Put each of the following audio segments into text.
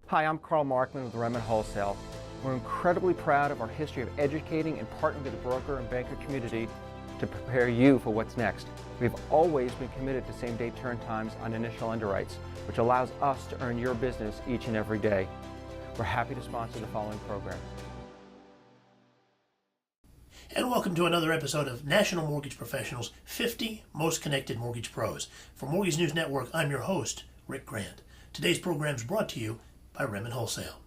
Hi, I'm Carl Markman with Remmen Wholesale. We're incredibly proud of our history of educating and partnering with the broker and banker community to prepare you for what's next. We've always been committed to same-day turn times on initial underwrites, which allows us to earn your business each and every day. We're happy to sponsor the following program. And welcome to another episode of National Mortgage Professionals 50 Most Connected Mortgage Pros. For Mortgage News Network, I'm your host, Rick Grant. Today's program is brought to you by Remmen Wholesale.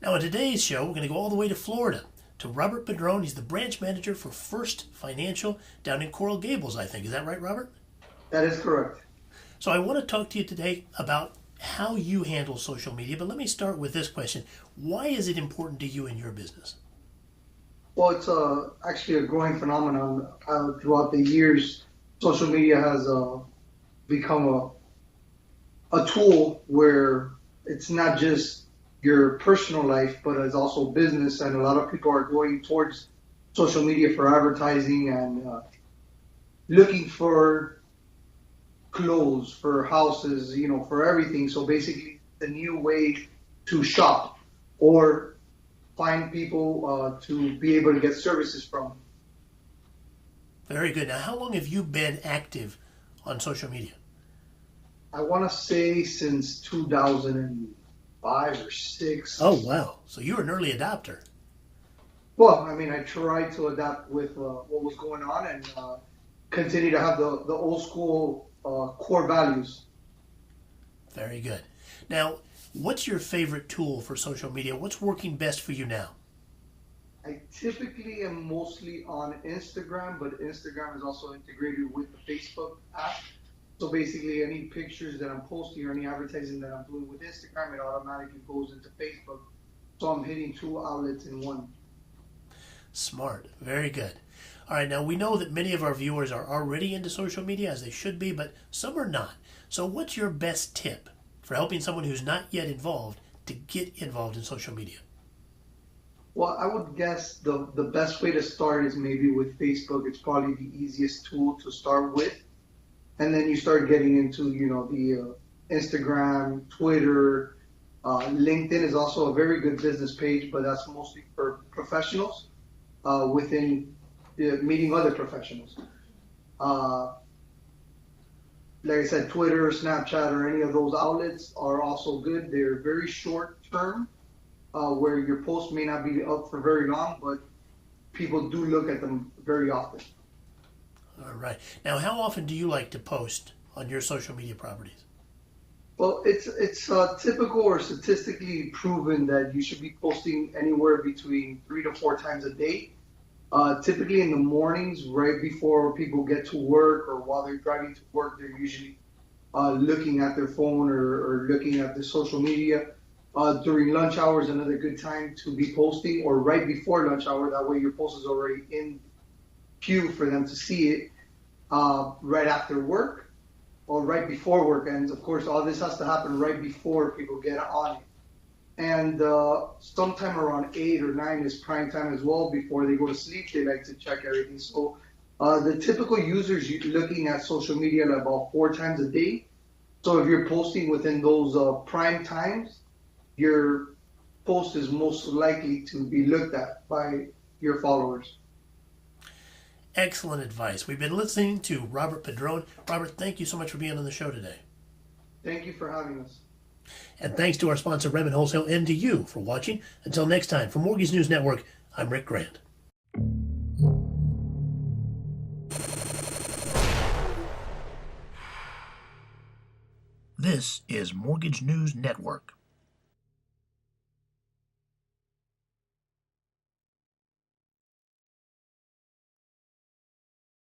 Now, in today's show, we're going to go all the way to Florida to Robert Padrone. He's the branch manager for First Financial down in Coral Gables, I think. Is that right, Robert? That is correct. So I want to talk to you today about how you handle social media, but let me start with this question. Why is it important to you in your business? Well, it's actually a growing phenomenon. Throughout the years, social media has become a tool where it's not just your personal life, but it's also business, and a lot of people are going towards social media for advertising and looking for clothes, for houses, for everything. So basically, the new way to shop or find people to be able to get services from. Very good. Now, how long have you been active on social media? I want to say since 2005 or 6. Oh, wow. So you're an early adopter. Well, I mean, I tried to adapt with what was going on and continue to have the old school core values. Very good. Now, what's your favorite tool for social media? What's working best for you now? I typically am mostly on Instagram, but Instagram is also integrated with the Facebook app. So basically, any pictures that I'm posting or any advertising that I'm doing with Instagram, it automatically goes into Facebook. So I'm hitting two outlets in one. Smart. Very good. All right, now we know that many of our viewers are already into social media, as they should be, but some are not. So what's your best tip for helping someone who's not yet involved to get involved in social media? Well, I would guess the best way to start is maybe with Facebook. It's probably the easiest tool to start with. And then you start getting into, the Instagram, Twitter, LinkedIn is also a very good business page, but that's mostly for professionals within meeting other professionals. Like I said, Twitter, Snapchat, or any of those outlets are also good. They're very short term, where your post may not be up for very long, but people do look at them very often. All right. Now, how often do you like to post on your social media properties? Well, it's typical or statistically proven that you should be posting anywhere between 3 to 4 times a day. Typically in the mornings, right before people get to work or while they're driving to work, they're usually looking at their phone or looking at the social media. During lunch hours, another good time to be posting, or right before lunch hour. That way your post is already in queue for them to see it right after work or right before work. And of course, all this has to happen right before people get on it. And sometime around 8 or 9 is prime time as well. Before they go to sleep, they like to check everything. So the typical users looking at social media about 4 times a day. So if you're posting within those prime times, your post is most likely to be looked at by your followers. Excellent advice. We've been listening to Robert Padrone. Robert, thank you so much for being on the show today. Thank you for having us. And thanks to our sponsor, Remmen Wholesale, and to you for watching. Until next time, for Mortgage News Network, I'm Rick Grant. This is Mortgage News Network.